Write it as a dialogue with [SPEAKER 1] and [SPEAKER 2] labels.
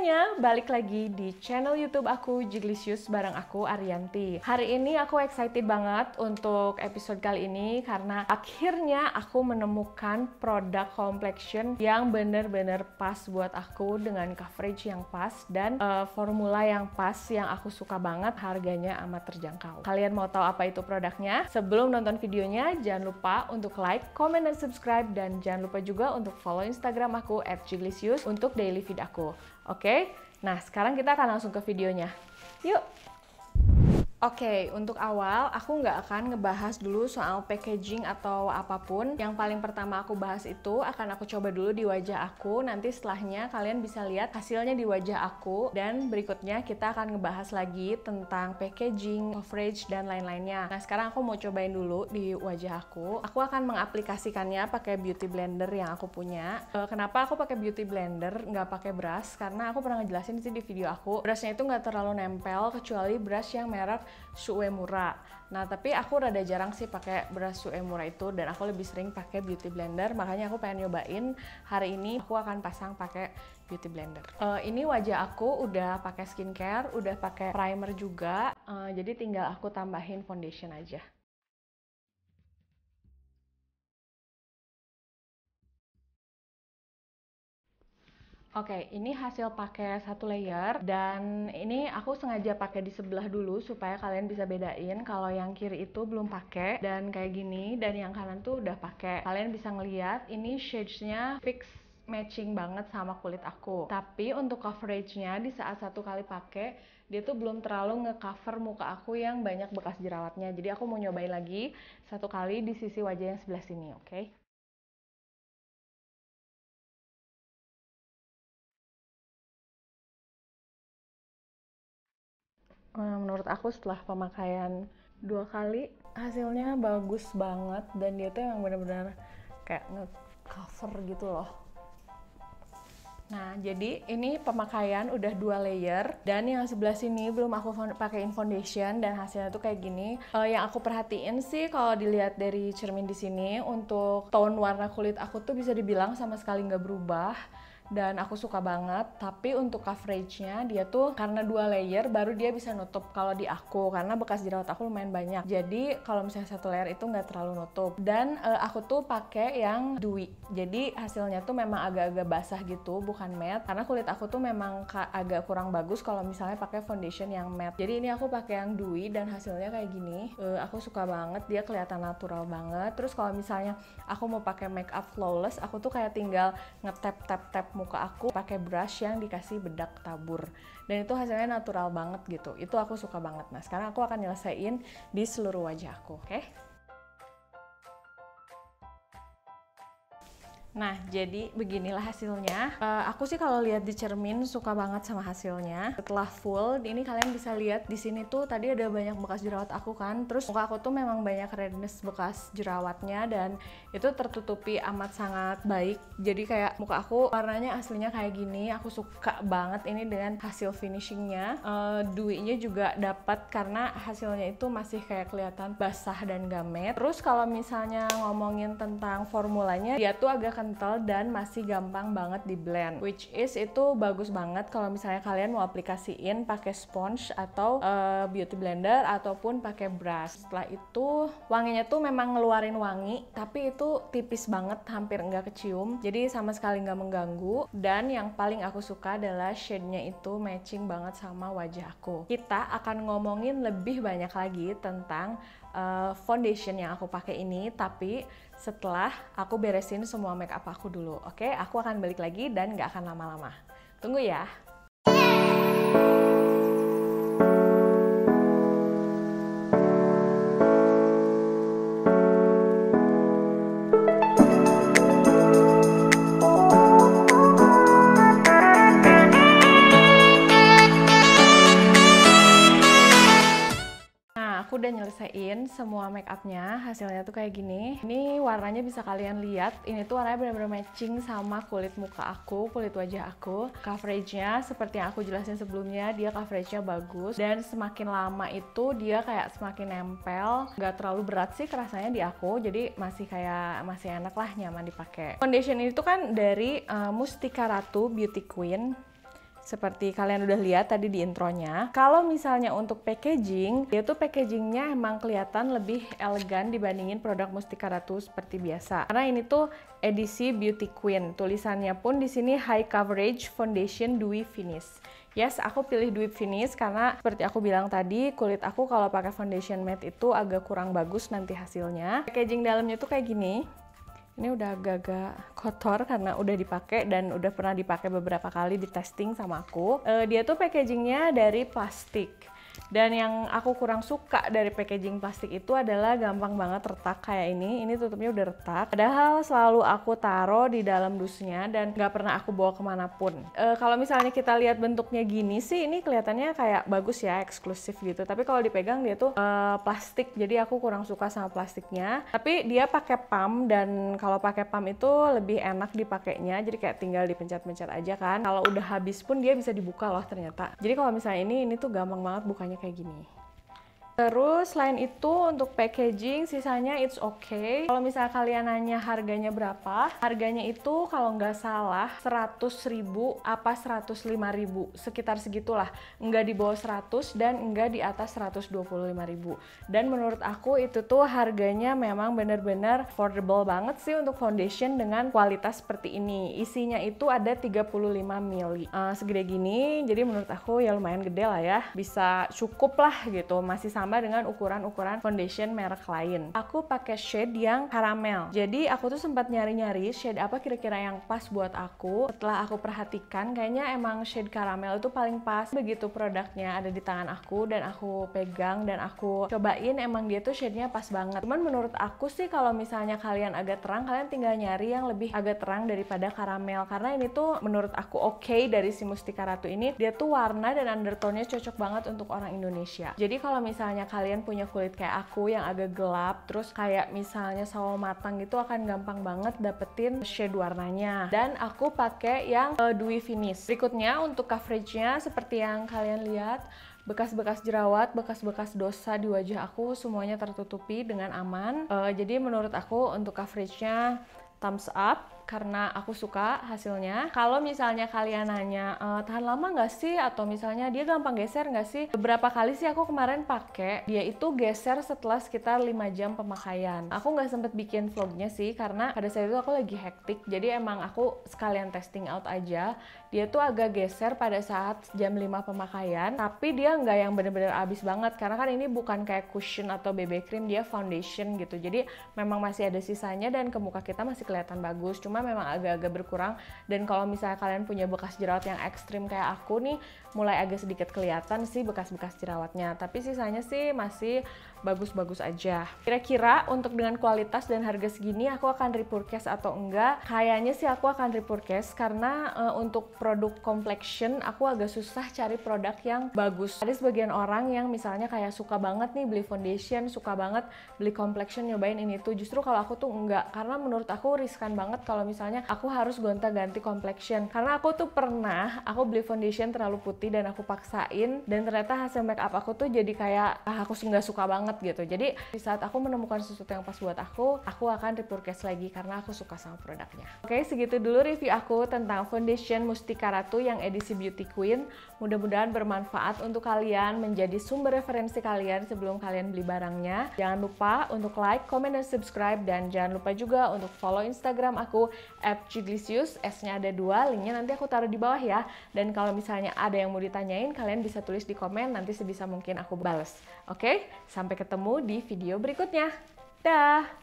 [SPEAKER 1] semuanya, balik lagi di channel YouTube aku Jiglisius bareng aku Arianti. Hari ini aku excited banget untuk episode kali ini karena akhirnya aku menemukan produk complexion yang bener-bener pas buat aku dengan coverage yang pas dan formula yang pas yang aku suka banget, harganya amat terjangkau. Kalian mau tahu apa itu produknya? Sebelum nonton videonya, jangan lupa untuk like, comment, dan subscribe, dan jangan lupa juga untuk follow Instagram aku @jiglisius untuk daily feed aku. Oke, nah sekarang kita akan langsung ke videonya. Yuk! Oke, untuk awal aku nggak akan ngebahas dulu soal packaging atau apapun. Yang paling pertama aku bahas itu akan aku coba dulu di wajah aku. Nanti setelahnya kalian bisa lihat hasilnya di wajah aku. Dan berikutnya kita akan ngebahas lagi tentang packaging, coverage, dan lain-lainnya. Nah sekarang aku mau cobain dulu di wajah aku. Aku akan mengaplikasikannya pakai beauty blender yang aku punya. Kenapa aku pakai beauty blender, nggak pakai brush? Karena aku pernah ngejelasin sih di video aku. Brushnya itu nggak terlalu nempel kecuali brush yang merek Suemura. Nah, tapi aku rada jarang sih pakai brush Suemura itu dan aku lebih sering pakai beauty blender. Makanya aku pengen nyobain hari ini aku akan pasang pakai beauty blender. Ini wajah aku udah pakai skincare, udah pakai primer juga. Jadi tinggal aku tambahin foundation aja. Oke, ini hasil pakai satu layer dan ini aku sengaja pakai di sebelah dulu supaya kalian bisa bedain kalau yang kiri itu belum pakai dan kayak gini, dan yang kanan tuh udah pakai. Kalian bisa ngeliat ini shades-nya fix matching banget sama kulit aku. Tapi untuk coveragenya di saat satu kali pakai dia tuh belum terlalu ngecover muka aku yang banyak bekas jerawatnya. Jadi aku mau nyobain lagi satu kali di sisi wajah yang sebelah sini, oke? Menurut aku setelah pemakaian 2 kali hasilnya bagus banget dan dia tuh emang bener-bener kayak nge-cover gitu loh. Nah, jadi ini pemakaian udah 2 layer dan yang sebelah sini belum aku pakaiin foundation dan hasilnya tuh kayak gini. Yang aku perhatiin sih kalau dilihat dari cermin di sini untuk tone warna kulit aku tuh bisa dibilang sama sekali nggak berubah. Dan aku suka banget, tapi untuk coveragenya dia tuh karena 2 layer baru dia bisa nutup kalau di aku, karena bekas jerawat aku lumayan banyak. Jadi kalau misalnya satu layer itu nggak terlalu nutup. Dan aku tuh pakai yang dewy, jadi hasilnya tuh memang agak-agak basah gitu, bukan matte. Karena kulit aku tuh memang agak kurang bagus kalau misalnya pakai foundation yang matte. Jadi ini aku pakai yang dewy dan hasilnya kayak gini. Aku suka banget, dia kelihatan natural banget. Terus kalau misalnya aku mau pakai makeup flawless, aku tuh kayak tinggal ngetap-tap muka aku pakai brush yang dikasih bedak tabur dan itu hasilnya natural banget gitu. Itu aku suka banget. Nah sekarang aku akan nyelesain di seluruh wajah aku, oke? Nah, jadi beginilah hasilnya. Aku sih kalau lihat di cermin suka banget sama hasilnya. Setelah full, ini kalian bisa lihat di sini tuh tadi ada banyak bekas jerawat aku kan. Terus muka aku tuh memang banyak redness bekas jerawatnya dan itu tertutupi amat sangat baik. Jadi kayak muka aku warnanya aslinya kayak gini. Aku suka banget ini dengan hasil finishingnya. Dewy-nya juga dapat karena hasilnya itu masih kayak kelihatan basah dan gamet. Terus kalau misalnya ngomongin tentang formulanya, dia tuh agak kental dan masih gampang banget di blend, which is itu bagus banget kalau misalnya kalian mau aplikasiin pakai sponge atau beauty blender ataupun pakai brush. Setelah itu wanginya tuh memang ngeluarin wangi, tapi itu tipis banget, hampir nggak kecium, jadi sama sekali nggak mengganggu. Dan yang paling aku suka adalah shade-nya itu matching banget sama wajah aku. Kita akan ngomongin lebih banyak lagi tentang foundation yang aku pakai ini, tapi setelah aku beresin semua makeup aku dulu, oke? Aku akan balik lagi dan nggak akan lama-lama. Tunggu ya. Aku udah nyelesain semua make upnya, hasilnya tuh kayak gini. Ini warnanya bisa kalian lihat, ini tuh warnanya benar-benar matching sama kulit muka aku, kulit wajah aku. Coveragenya seperti yang aku jelasin sebelumnya, dia coveragenya bagus dan semakin lama itu dia kayak semakin nempel. Gak terlalu berat sih kerasanya di aku, jadi masih enak lah, nyaman dipakai. Foundation ini tuh kan dari Mustika Ratu Beauty Queen. Seperti kalian udah lihat tadi di intronya. Kalau misalnya untuk packaging, dia tuh packagingnya emang kelihatan lebih elegan dibandingin produk Mustika Ratu seperti biasa. Karena ini tuh edisi Beauty Queen. Tulisannya pun di sini High Coverage Foundation Dewy Finish. Yes, aku pilih Dewy Finish karena seperti aku bilang tadi, kulit aku kalau pakai foundation matte itu agak kurang bagus nanti hasilnya. Packaging dalamnya tuh kayak gini. Ini udah agak-agak kotor karena udah dipakai dan udah pernah dipakai beberapa kali di testing sama aku. Dia tuh packagingnya dari plastik. Dan yang aku kurang suka dari packaging plastik itu adalah gampang banget retak kayak ini. Ini tutupnya udah retak. Padahal selalu aku taruh di dalam dusnya dan nggak pernah aku bawa kemanapun. Kalau misalnya kita lihat bentuknya gini sih, ini kelihatannya kayak bagus ya, eksklusif gitu. Tapi kalau dipegang dia tuh plastik, jadi aku kurang suka sama plastiknya. Tapi dia pakai pump dan kalau pakai pump itu lebih enak dipakainya. Jadi kayak tinggal dipencet-pencet aja kan. Kalau udah habis pun dia bisa dibuka loh ternyata. Jadi kalau misalnya ini tuh gampang banget bukanya kayak gini. Terus selain itu untuk packaging sisanya it's okay. Kalau misalnya kalian nanya harganya berapa, harganya itu kalau nggak salah 100.000 apa 105.000, sekitar segitulah. Nggak di bawah 100 dan nggak di atas 125.000. Dan menurut aku itu tuh harganya memang bener-bener affordable banget sih untuk foundation dengan kualitas seperti ini. Isinya itu ada 35 ml. Segede gini, jadi menurut aku ya lumayan gede lah ya. Bisa cukup lah gitu, masih sama dengan ukuran-ukuran foundation merek lain. Aku pakai shade yang karamel. Jadi aku tuh sempat nyari-nyari shade apa kira-kira yang pas buat aku. Setelah aku perhatikan, kayaknya emang shade karamel itu paling pas. Begitu produknya ada di tangan aku dan aku pegang dan aku cobain, emang dia tuh shade-nya pas banget. Cuman menurut aku sih kalau misalnya kalian agak terang, kalian tinggal nyari yang lebih agak terang daripada karamel. Karena ini tuh menurut aku oke dari si Mustika Ratu ini. Dia tuh warna dan undertone-nya cocok banget untuk orang Indonesia. Jadi kalau misalnya kalian punya kulit kayak aku yang agak gelap, terus kayak misalnya sawo matang gitu, akan gampang banget dapetin shade warnanya. Dan aku pakai yang Dewy Finish. Berikutnya untuk coveragenya seperti yang kalian lihat, bekas-bekas jerawat, bekas-bekas dosa di wajah aku semuanya tertutupi dengan aman. Jadi menurut aku untuk coveragenya thumbs up karena aku suka hasilnya. Kalau misalnya kalian nanya tahan lama nggak sih, atau misalnya dia gampang geser nggak sih, beberapa kali sih aku kemarin pakai, dia itu geser setelah sekitar 5 jam pemakaian. Aku nggak sempet bikin vlognya sih karena pada saat itu aku lagi hektik, jadi emang aku sekalian testing out aja. Dia tuh agak geser pada saat jam 5 pemakaian, tapi dia nggak yang bener-bener abis banget karena kan ini bukan kayak cushion atau BB cream, dia foundation gitu. Jadi memang masih ada sisanya dan ke muka kita masih kelihatan bagus, cuma memang agak-agak berkurang. Dan kalau misalnya kalian punya bekas jerawat yang ekstrim kayak aku nih, mulai agak sedikit kelihatan sih bekas-bekas jerawatnya, tapi sisanya sih masih bagus-bagus aja. Kira-kira untuk dengan kualitas dan harga segini aku akan repurchase atau enggak? Kayaknya sih aku akan repurchase karena untuk produk complexion aku agak susah cari produk yang bagus. Ada sebagian orang yang misalnya kayak suka banget nih beli foundation, suka banget beli complexion, nyobain ini tuh. Justru kalau aku tuh enggak, karena menurut aku riskan banget kalau misalnya aku harus gonta-ganti complexion. Karena aku tuh pernah aku beli foundation terlalu putih dan aku paksain, dan ternyata hasil make up aku tuh jadi kayak aku nggak suka banget gitu. Jadi di saat aku menemukan sesuatu yang pas buat aku akan repurchase lagi karena aku suka sama produknya. Oke, segitu dulu review aku tentang foundation Mustika Ratu yang edisi Beauty Queen. Mudah-mudahan bermanfaat untuk kalian, menjadi sumber referensi kalian sebelum kalian beli barangnya. Jangan lupa untuk like, comment, dan subscribe, dan jangan lupa juga untuk follow Instagram aku @jiglicious, S-nya ada 2, linknya nanti aku taruh di bawah ya. Dan kalau misalnya ada yang mau ditanyain, kalian bisa tulis di komen, nanti sebisa mungkin aku bales. Oke, sampai ketemu di video berikutnya. Dah!